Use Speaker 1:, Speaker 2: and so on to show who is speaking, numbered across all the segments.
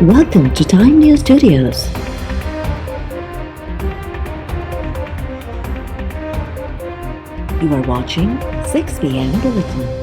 Speaker 1: Welcome to Time News Studios. You are watching 6 p.m. Bulletin.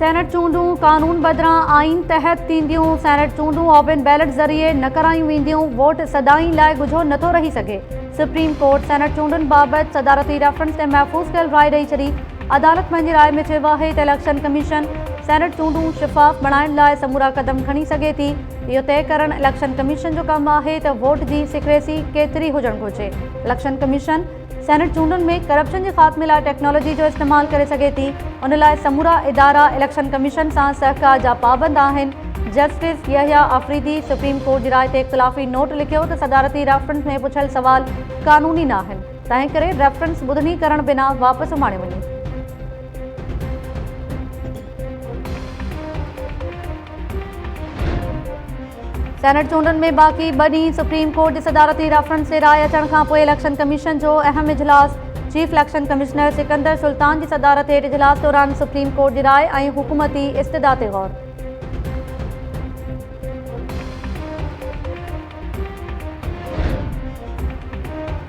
Speaker 2: Senate चूंडूं कानून बदिरां आइन तहत थींदियूं। सेनेट चूंडूं ओपन बैलेट ज़रिए न करायूं वेंदियूं। वोट सदाईं लाइ ॻुझो नथो रही सघे। सुप्रीम कोर्ट सेनेट चूंडुनि बाबति सदारती रेफरेंस ते महफ़ूज़ कयल राय ॾेई छॾी। अदालत पंहिंजी राय में चयो आहे त इलेक्शन कमीशन सेनेट चूंडूं शिफ़ाफ़ बणाइण लाइ समूरा क़दम खणी सघे थी। इहो तइ करणु इलेक्शन कमीशन जो कमु आहे त वोट जी सीक्रेसी केतिरी हुजणु घुरिजे। इलेक्शन कमीशन सेनेट चूंडुनि में करप्शन जे ख़ात्मे लाइ टेक्नोलॉजी जो इस्तेमालु करे सघे थी। उन लाइ समूरा इदारा इलेक्शन कमीशन सां सहकार जा पाबंद आहिनि। Justice Yahya Afridi supreme court जी राय ते इख़्तिलाफ़ी नोट लिखियो त सदारती रेफरेंस में पुछियल सवाल क़ानूनी न आहिनि, तंहिं करे रेफरेंस ॿुधणी करण बिना वापसि उमाणे वञे। सेनेट चूंडुनि में बाक़ी ॿ ॾींहं सुप्रीम कोर्ट जे सदारती रेफरेंस ते राय अचण खां पोइ इलेक्शन कमीशन जो अहम इजलास chief election commissioner Sikandar Sultan जी सदारत हेठि इजलास दौरान सुप्रीम कोर्ट जी राय ऐं हुकूमती इस्तदा ते गौर।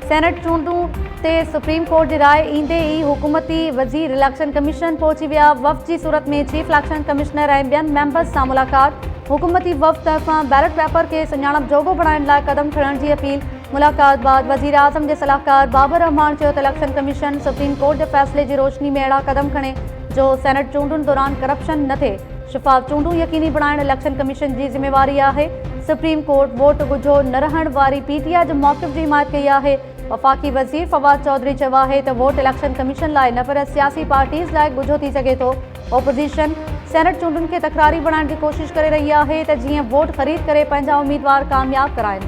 Speaker 2: सेनेट चूंडूं ते सुप्रीम कोर्ट जी राय ईंदे ई हुकूमती वज़ीर इलेक्शन कमीशन पहुची विया। वफ़द जी सूरत में चीफ इलेक्शन कमिश्नर ऐं ॿियनि मेंबर्स सां मुलाक़ात। हुकूमती वफ़द तरफ़ां बैलेट पेपर खे सुञाणप जोॻो बणाइण लाइ क़दम खणण जी अपील। मुलाक़ात बाद वज़ीर आज़म जे सलाहकार बाबर रहमान चयो त इलेक्शन कमीशन सुप्रीम कोर्ट जे फ़ैसिले जी रोशनी में अहिड़ा क़दम खणे जो सेनेट चूंडुनि दौरान करप्शन न थिए। शिफ़ाफ़ चूंडूं यकीनी बणाइण इलेक्शन कमीशन जी ज़िम्मेवारी आहे। सुप्रीम कोर्ट वोट ॻुझो न रहण वारी पीटीआई जे मौक़िफ़ जी हिमायत कई आहे। वफ़ाक़ी वज़ीर फवाद चौधरी चयो आहे त वोट इलेक्शन कमीशन लाइ न पर सियासी पार्टीज़ लाइ ॻुझो थी सघे थो। ओपोज़िशन सेनेट चूंडुनि खे तकरारी बणाइण जी कोशिश करे रही आहे त जीअं वोट ख़रीद करे पंहिंजा उम्मीदवार कामयाब कराइनि।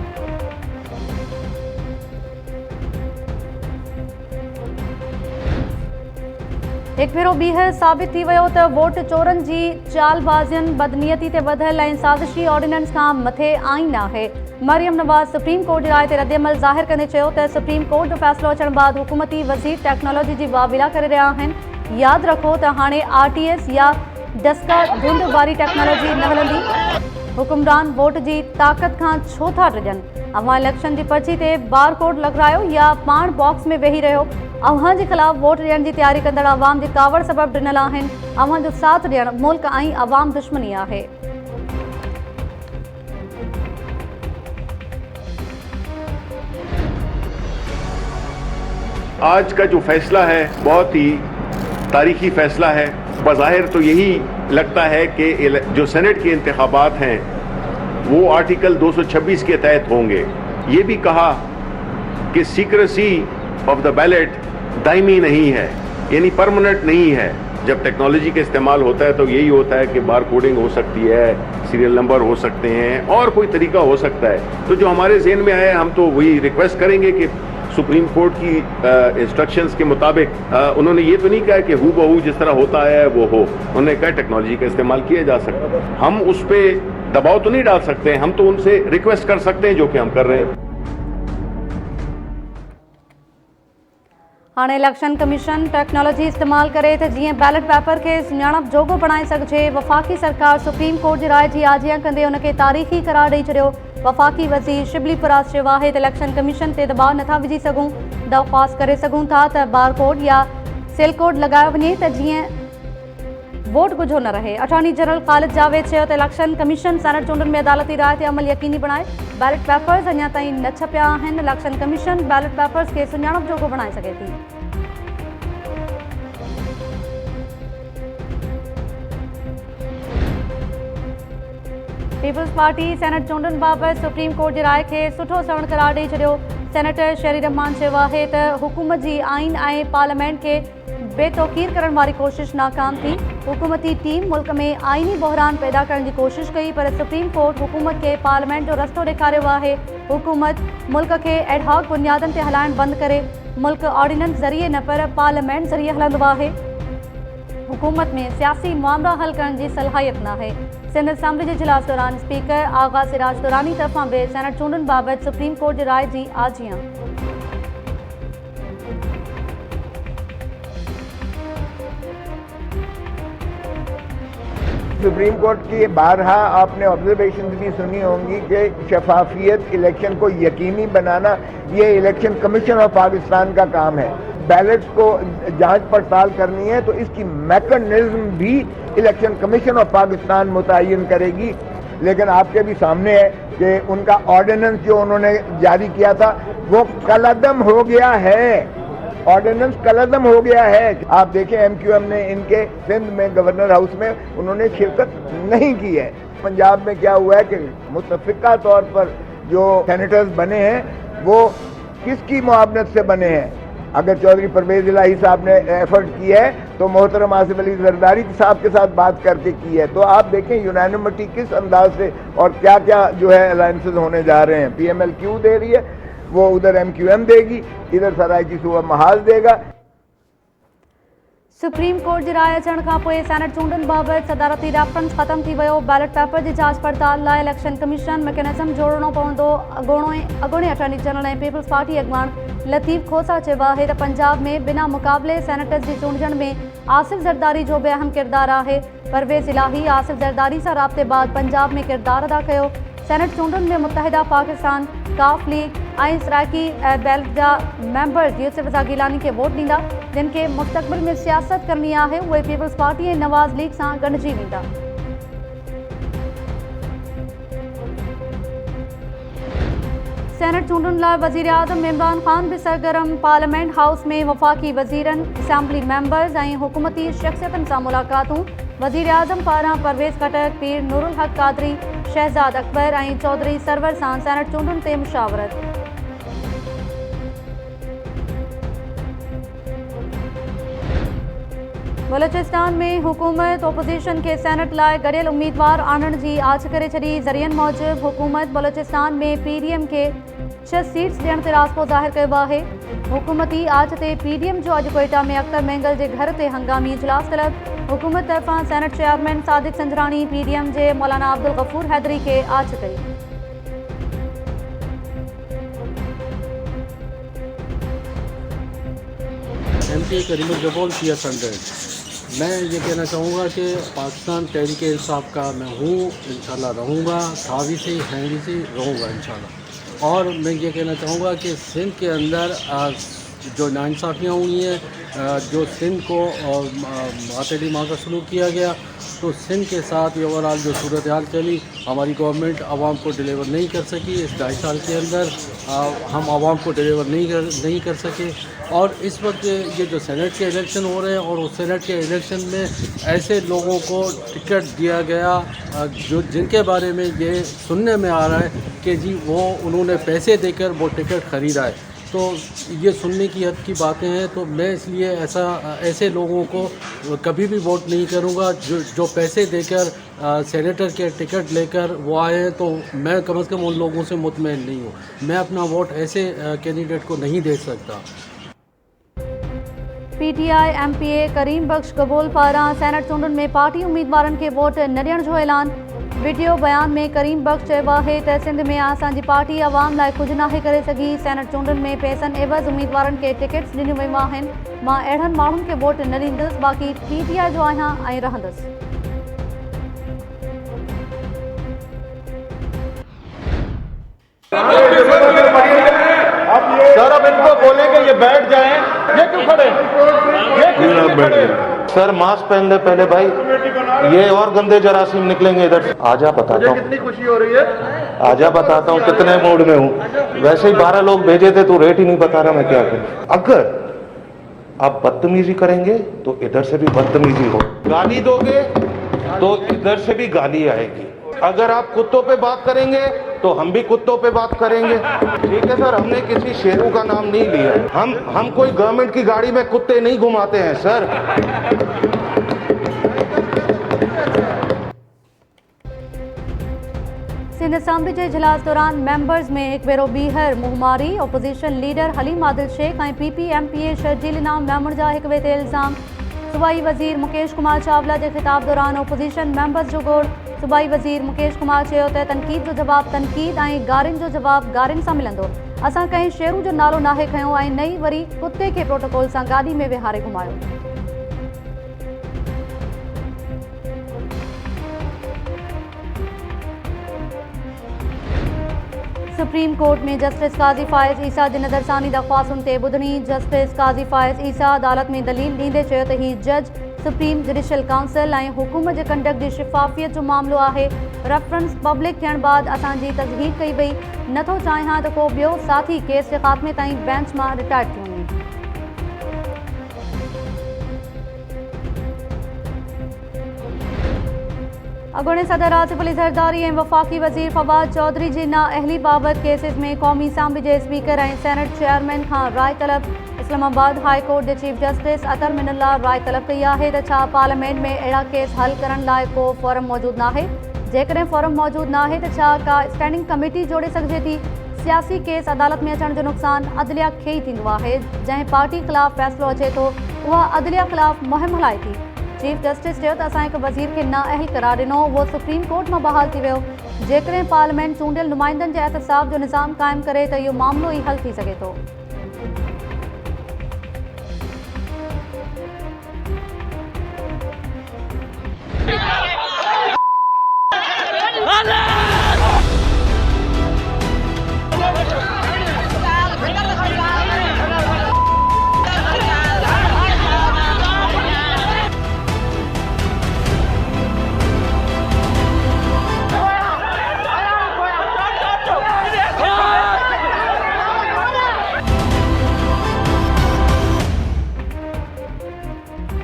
Speaker 2: हिकु भेरो ॿीहर साबित थी वियो त वोट चोरनि जी चालबाज़ियुनि बदनीयती ते ॿधल ऐं साज़िशी ऑर्डिनेंस खां मथे आइन आहे। मरियम नवाज़ सुप्रीम कोर्ट जी राय ते रद्दअमल ज़ाहिर कंदे चयो त सुप्रीम कोर्ट जो फ़ैसिलो अचण बाद हुकूमती वज़ीर टेक्नोलॉजी जी वाविला करे रहिया आहिनि। यादि रखो त हाणे आरटीएस या डस्का धुंध वारी टेक्नोलॉजी न हलंदी। हुकुमरान वोट जी ताक़त खां छो था ड्रिजनि? अव्हां इलेक्शन जी पर्ची ते बार कोड लॻारायो या पाण बॉक्स में वेही रहियो। अव्हां जे ख़िलाफ़ वोट ॾियण जी तयारी कंदड़ अवाम जे कावड़ सबबि ॾिनल आहिनि। अव्हां जो साथ ॾियणु मुल्क ऐं अवाम दुश्मनी आहे।
Speaker 3: आज का जो फैसला है बहुत ही तारीखी फैसला है। बज़ाहिर तो यही लगता है कि जो सेनेट के इंतखाबात हैं वो आर्टिकल 226 के तहत होंगे। ये भी कहा कि secrecy of the ballot Daimi नहीं है, यानी परमानेंट नहीं है। जब टेक्नोलॉजी का इस्तेमाल होता है तो यही होता है कि बार कोडिंग हो सकती है, सीरियल नंबर हो सकते हैं और कोई तरीका हो सकता है। तो जो हमारे ज़हन में आया हम तो वही रिक्वेस्ट करेंगे कि सुप्रीम कोर्ट की इंस्ट्रक्शंस के मुताबिक उन्होंने ये तो नहीं कहा कि हू बहू जिस तरह होता है वो हो। उन्होंने कहा टेक्नोलॉजी का इस्तेमाल किया जा सकता है। हम उस पर दबाव तो नहीं डाल सकते, हम तो उनसे रिक्वेस्ट कर सकते हैं, जो कि हम कर रहे हैं।
Speaker 2: हाणे इलेक्शन कमीशन टेक्नोलॉजी इस्तेमाल करे त जीअं बैलेट पेपर खे सुञाणप जोॻो बणाए सघिजे। वफ़ाक़ी सरकार सुप्रीम कोर्ट जी राय जी आजियां कंदे उनखे तारीख़ी करार ॾेई छॾियो। वफ़ाक़ी वज़ीर शिबली फराज़ चयो आहे त इलेक्शन कमीशन ते दबाव नथा विझी सघूं। दरख़्वास्त करे सघूं था त बार कोड या सेल कोड लॻायो वञे त जीअं वोट ॻुझो न रहे। अटॉर्नी जनरल ख़ालिद जावेद चयो त इलेक्शन कमीशन सेनेट चूंडुनि में अदालती राय ते अमल यकीनी बणाए। बैलेट पेपर्स अञा ताईं न छपिया आहिनि। इलेक्शन कमीशन बैलेट पेपर्स खे सुञाणप जोॻो बणाए सघे थी। पीपल्स पार्टी सेनेट चूंडुनि बाबति सुप्रीम कोर्ट जी राय खे सुठो सवण करार ॾेई छॾियो। सेनेटर शहरी रहमान चयो आहे त हुकूमत जी आइन ऐं पार्लियामेंट खे बेतौकीर करण वारी कोशिश नाकाम थी। हुकूमती टीम मुल्क में आईनी बहरान पैदा करण की कोशिश कई, पर सुप्रीम कोर्ट हुकूमत के पार्लियामेंट जो रस्तो ॾेखारियो आहे। हुकूमत मुल्क के एडहॉक बुनियादनि ते हलाइण बंद करे। मुल्क ऑर्डिनेंस ज़रिए न पर पार्लियामेंट ज़रिए हलंदो आहे। हुकूमत में सियासी मामला हल करण की सलाहियत न है। सिंध असम्बली के इजलास दौरान स्पीकर आगा सिराज दुरानी तरफां भी सेनेट चूंडुनि बाबति सुप्रीम कोर्ट की राय की आजियां।
Speaker 4: सुप्रीम कोर्ट की बारहा आपने ऑब्जर्वेशन भी सुनी होंगी कि शफाफियत इलेक्शन को यकीनी बनाना ये इलेक्शन कमीशन ऑफ पाकिस्तान का काम है। बैलेट्स को जांच पड़ताल करनी है तो इसकी मैकेनिज्म भी इलेक्शन कमीशन ऑफ पाकिस्तान मुतय्यन करेगी। लेकिन आपके भी सामने है कि उनका ऑर्डिनेंस जो उन्होंने जारी किया था वो कलअदम हो गया है। ऑर्डिनेंस कलअदम हो गया है। आप देखें MQM ने इनके सिंध में गवर्नर हाउस में उन्होंने शिरकत नहीं की है। पंजाब में क्या हुआ है कि मुतफिका तौर पर जो सेनेटर्स बने हैं वो किसकी मुआवनत से बने हैं। अगर चौधरी परवेज इलाही साहब ने एफर्ट किया है तो मोहतरम आसिफ अली जरदारी साहब के साथ बात करके की है। तो आप देखें यूनानिमिटी किस अंदाज से और क्या क्या जो है अलायंसेज होने जा रहे हैं। PML क्यों दे रही है, वो उधर MQM देगी, इधर सराइकी सूबा महाज देगा।
Speaker 2: सुप्रीम कोर्ट की राय अचण खां पोइ सेनेट चूंडुनि बाबति सदारती रेफरेंस ख़त्म थी वियो। बैलेट पेपर की जांच पड़ताल लाइ इलेक्शन कमीशन मैकेनिज़म जोड़णो पवंदो। अॻूणे अटॉर्नी जनरल ऐं पीपल्स पार्टी अॻवान लतीफ़ खोसा चयो आहे त पंजाब में बिना मुक़ाबले सेनेटर्स जी चूंडण में आसिफ ज़रदारी जो भी अहम किरदार आहे। परवेज़ इलाही आसिफ ज़रदारी सां राब्ते बाद पंजाब में किरदार अदा कयो। सेनेट चूंडुनि में मुत्तहिदा पाकिस्तान, काफ लीग ऐं सराइकी बैलेट जा मेंबर्स यूसुफ रज़ा गिलानी के वोट ॾींदा। जिन खे मुस्तक़बिल में सियासत करनी आहे उहे पीपल्स पार्टी ऐं नवाज़ लीग सां गंढिजी वेंदा। सेनेट चूंडुनि लाइ वज़ीर आज़म इमरान ख़ान भी सरगर्म। पार्लियामेंट हाउस में वफ़ाक़ी वज़ीरनि, असम्बली मेंबर्स ऐं हुकूमती शख़्सियतुनि सां मुलाक़ातूं। वज़ीर आज़म पारां परवेज़ खटक, पीर नूरुल हक कादरी, शहजाद अकबर ऐं चौधरी सरवर सां सेनेट चूंडुनि ते मुशावरत। बलोचिस्तान में हुकूमत ओपोजिशन के सेनेट लाइ गॾियल उम्मीदवार आणण जी आछ करे छॾी। ज़रियनि मूजिब हुकूमत बलोचिस्तान में PDM के 6 सीट्स ॾियण ते राज़िपो ज़ाहिर कयो आहे। हुकूमती आछ ते PDM जो अॼु कोयटा में अख्तर मेंगल के घर ते हंगामी इजलास तलब। हुकूमत तरफां senate chairman Sadiq Sanjrani PDM जे मौलाना अब्दुल गफूर हैदरी के आछ कई।
Speaker 5: MP Karimul जबोल CS 100। मैं ये कहना चाहूँगा कि पाकिस्तान तहरीक इंसाफ का मैं हूँ, इंशाल्लाह रहूँगा, था भी से हैं भी से रहूँगा इंशाल्लाह। और मैं ये कहना चाहूँगा कि सिंध के अंदर जो नाइंसाफ़ियाँ हुई हैं, जो सिंध को मातड़ी माँ का सलूक किया गया, तो सिंध के साथ ये ओवरऑल जो सूरत हाल चली, हमारी गवर्नमेंट आवाम को डिलीवर नहीं कर सकी। इस 2.5 साल के अंदर हम आवाम को डिलीवर नहीं कर सके। और इस वक्त ये जो सेनेट के इलेक्शन हो रहे हैं और उस सेनेट के इलेक्शन में ऐसे लोगों को टिकट दिया गया जो जिनके बारे में ये सुनने में आ रहा है कि जी वो उन्होंने पैसे देकर वो टिकट ख़रीदा है। तो ये सुनने की हद की बातें हैं। तो मैं इसलिए ऐसे लोगों को कभी भी वोट नहीं करूँगा जो पैसे देकर सेनेटर के टिकट लेकर वो आए हैं। तो मैं कम से कम उन लोगों से मुतमईन नहीं हूँ। मैं अपना वोट ऐसे कैंडिडेट को नहीं दे सकता।
Speaker 2: PTI MPA करीम बख्श कबूल पारां सेनेट चूंडुनि में पार्टी उम्मीदवारनि खे वोट न ॾियण जो ऐलान। वीडियो बयान में करीम बख्श चयो आहे त सिंध में असांजी पार्टी आवाम लाइ कुझु नाहे करे सघी। सेनेट चूंडुनि में पैसनि एवज़ उम्मीदवारनि खे टिकट्स ॾिनियूं वयूं आहिनि। मां अहिड़नि माण्हुनि खे वोट न ॾींदुसि, बाक़ी PTI जो आहियां ऐं रहंदुसि।
Speaker 6: सर अब इनको बोलेंगे ये बैठ जाएं, ये क्यों खड़े? ये क्यों खड़े? सर मास्क पहन ले पहले भाई, ये और गंदे जरासीम निकलेंगे इधर से। आजा बताता हूँ कितनी खुशी हो रही है, आजा बताता हूँ कितने मूड में हूँ। वैसे ही 12 लोग भेजे थे, तू रेट ही नहीं बता रहा, मैं क्या करूँ। अगर आप बदतमीजी करेंगे तो इधर से भी बदतमीजी हो, गाली दोगे तो इधर से भी गाली आएगी। अगर आप कुत्तों पे बात करेंगे तो हम भी कुत्तों पे बात करेंगे। ठीक है सर, हमने किसी शेरू का नाम नहीं लिया। हम कोई गवर्नमेंट की गाड़ी में कुत्ते नहीं घुमाते हैं सर।
Speaker 2: सिंध असेंबली के इजलास दौरान मेंबर्स में एक भेरो बीहर मुहमारी ओपोजिशन लीडर हलीम आदिल शेख और PPMPA शर्जील इनाम मेमण जा एक ॿिए ते इल्ज़ाम। सूबाई वज़ीर मुकेश कुमार चावला के खिताब दौरान ओपोजिशन मेंबर्स जो गोड़। सूबाई वज़ीर मुकेश कुमार चयो त तनक़ीद जो जवाब तनक़ीद और गारिन जो जवाब गारिन से मिलंदो। असां कंहिं शेरू जो नालो नाहे खयो ऐं नई वरी कुत्ते के प्रोटोकॉल से गाड़ी में विहारे घुमायो। सुप्रीम कोर्ट में जस्टिस काज़ी फायज़ ईसा की नज़रसानी दरख्वास्तुन ते ॿुधणी। जस्टिस काज़ी फायज़ ईसा अदालत में दलील ॾींदे चयो त ही जज सुप्रीम जुडिशल काउंसिल और हुकूमत के कंडक्ट की शिफाफियत जो मामलो है। रेफरेंस पब्लिक थियण बाद असांजी तस्दीक कई वई। नथो चाहियां तो को ॿियो साथी केस के ख़ात्मे ताईं बेंच में रिटायर थी वञे। अॻूणे सदर आसिफ अली ज़रदारी और वफ़ाक़ी वज़ीर फवाद चौधरी की नाअहली बाबत केसिस में क़ौमी असम्बली के स्पीकर और सेनेट चेयरमैन का राय तलब। इस्लामाबाद हाई कोर्ट के चीफ जस्टिस अतर मिनल्ला राय तलब कई है तो छा पार्लियामेंट में अड़ा केस हल करण लाइ को फोरम मौजूद ना है। जेकॾहिं फोरम मौजूद ना है तो छा का स्टैंडिंग कमेटी जोड़े सके थी। सियासी केस अदालत में अचण जो नुकसान अदलिया के ही थींदो है। जैं पार्टी खिलाफ फैसलो अचे तो वह अदलिया खिलाफ मुहिम हलाए थी। चीफ जस्टिस चयो त असां एक वज़ीर के नाअहल करार ॾिनो, वो सुप्रीम कोर्ट में बहाल थी वियो। जेकॾहिं पार्लियामेंट चूंडियल नुमाइंदनि के एहतसाब जो निज़ाम कायम करे तो यो मामलो ही हल थी सके तो।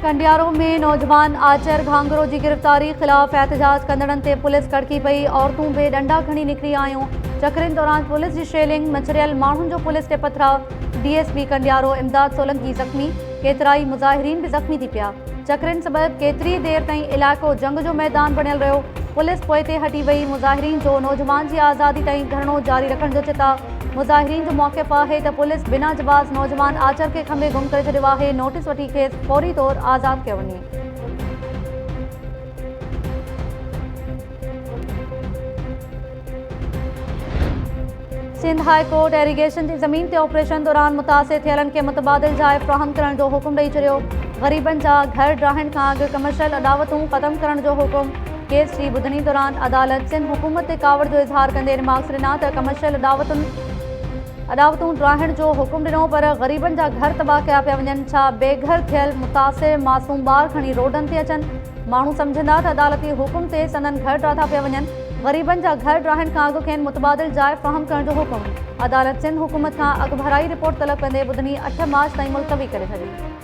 Speaker 2: कंडियारो में नौजवान आचर घांगरो की गिरफ्तारी खिलाफ एहतजाज कंदड़न ते पुलिस कड़की पई। औरतूं बे डंडा खणी निकरी आयूं। चकरिन दौरान पुलिस की शेलिंग मचरियल माण्हुनि जो पुलिस ते पथराव। DSP कंडियारो इमदाद सोलंकी ज़ख्मी। केतराई मुज़ाहिरीन भी ज़ख्मी थी पिया। चकरिन सबब केतरी देर ताईं इलाको जंग जो मैदान बनियल रहो। पुलिस पोइ ते हटी वई। मुज़ाहिरीन जो नौजवान की आज़ादी ताईं धरणो जारी रखण जो चिता। मुज़ाहिरीन जो मौक़िफ़ है तो पुलिस बिना जवाब नौजवान आचर के खंबे गुम कर छॾियो है। नोटिस वठी खेस फौरी तौर आज़ाद किया वञे। सिंध हाई कोर्ट एरीगेशन की ज़मीन ते ऑपरेशन दौरान मुतासिर थियलन के मुतबादिल जाइ फ्राहम करण जो हुक्म ॾेई छॾियो। ग़रीबन जा घर ड्राहण खां अॻु कमर्शियल अदावतूं ख़त्म करण जो हुक्म। केस की ॿुधणी दौरान अदालत सिंध हुकूमत ते कावड़ जो इज़हार कंदे रिमार्क्स ॾिना त कमर्शियल अदावतूं ड्राहण जो हुक्म ॾिनो पर ग़रीबन जा घर तबाह कया पिया वञनि। छा बेघर थियल मुतासिर मासूम ॿार खणी रोडन ते अचनि। माण्हू सम्झंदा त अदालती हुकुम ते संदन घर ड्राथा पिया वञनि। ग़रीबन जा घर ड्राहण खां अॻु खेनि मुतबादिल जाइ फ़राहम करण जो हुकुम। अदालत सिंध हुकूमत खां अॻु भराई रिपोर्ट तलब कंदे ॿुधणी 8 मार्च ताईं मुलतवी करे छॾी।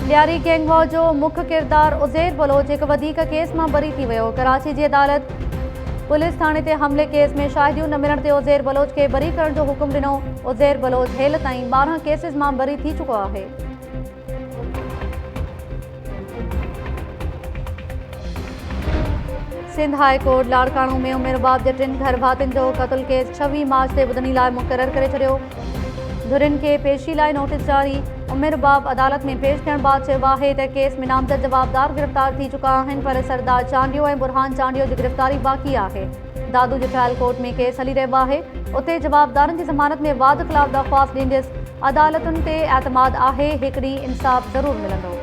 Speaker 2: लियारी गैंग वॉर जो मुख्य किरदार उज़ैर बलोच एक वधीक केस में बरी थी वियो। कराची की अदालत पुलिस थाने ते हमले केस में शाहिदियूं न मिलण ते उज़ैर बलोच के बरी करण जो हुक्म ॾिनो। उज़ैर बलोच हेल ताईं 12 केसिस में बरी थी चुको है। सिंध हाई कोर्ट लाड़काणू में उमेर बाब के 3 घर भातिन जो कत्ल केस 26 मार्च से ॿुधणी लाइ मुक़रर करे छॾियो। धुरिन के पेशी लाइ नोटिस जारी। उमेर बाब अदालत में पेश थियण बाद चयो आहे त केस में नामज़द जवाबदार गिरफ्तार थी चुका आहिनि पर सरदार चांडियो और बुरहान चांडियो की गिरफ्तारी बाक़ी है। दादू जो ट्रायल कोर्ट में केस हली रहियो है। उते जवाबदारन की ज़मानत में वाद खिलाफ दरख्वास्त ॾींदस। अदालतुन ते एतमाद है हिक ॾींहुं इंसाफ ज़रूर मिलंदो।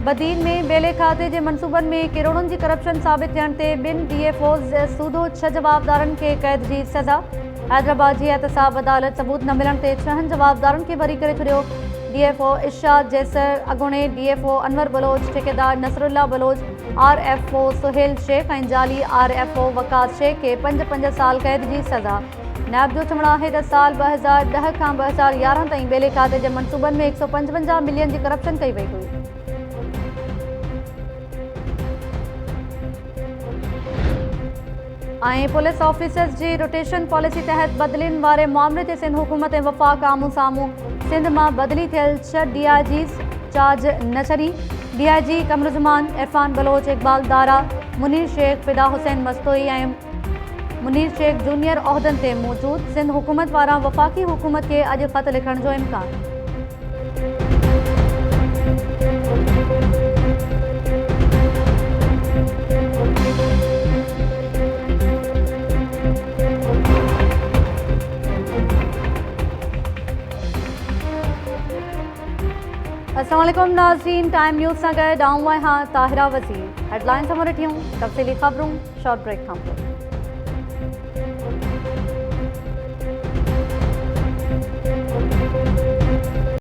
Speaker 2: बदीन में बेले खाते के मनसूबन में करोड़न की करप्शन साबित थियण ते 2 DFOs सूदो 6 जवाबदारन के कैद की सज़ा। हैदराबाद की एहतसाब अदालत सबूत न मिलण ते 6 जवाबदारन के बरी करे छॾियो। DFO इरशाद जैसर, अगूणे DFO अनवर बलोच, ठेकेदार नसरुल्ला बलोच, RFO सुहेल शेख और जाली RFO वकास शेख के 5-5 साल कैद की सज़ा। नैब जो चवणु है त साल 2010 खां 2011 ताईं बेले खाते के मनसूबन में 155 मिलियन की करप्शन कई वई हुई। पुलिस ऑफिसर्स की रोटेशन पॉलिसी तहत बदलिन वारे मामले ते सिंध हुकूमत वफ़ाक़ आमू सामू सिंध में बदली थियल 6 DIG चार्ज न छॾी। DIG कमरुज़मान, इरफान बलोच, इकबाल दारा, मुनीर शेख, फिदा हुसैन मस्तोई ऐं मुनीर शेख जूनियर उहदनि ते मौजूद। सिंध हुकूमत पारां वफ़ाक़ी हुकूमत के अॼु ख़त लिखण जो इम्कान। अस्सलाम वालेकुम नाज़रीन, टाइम न्यूज़ सां गॾु आऊं आहियां ताहिरा वज़ीर। हेडलाइंस सां ॾिठियूं तफ़सीली ख़बरूं शॉर्ट ब्रेक खां पोइ।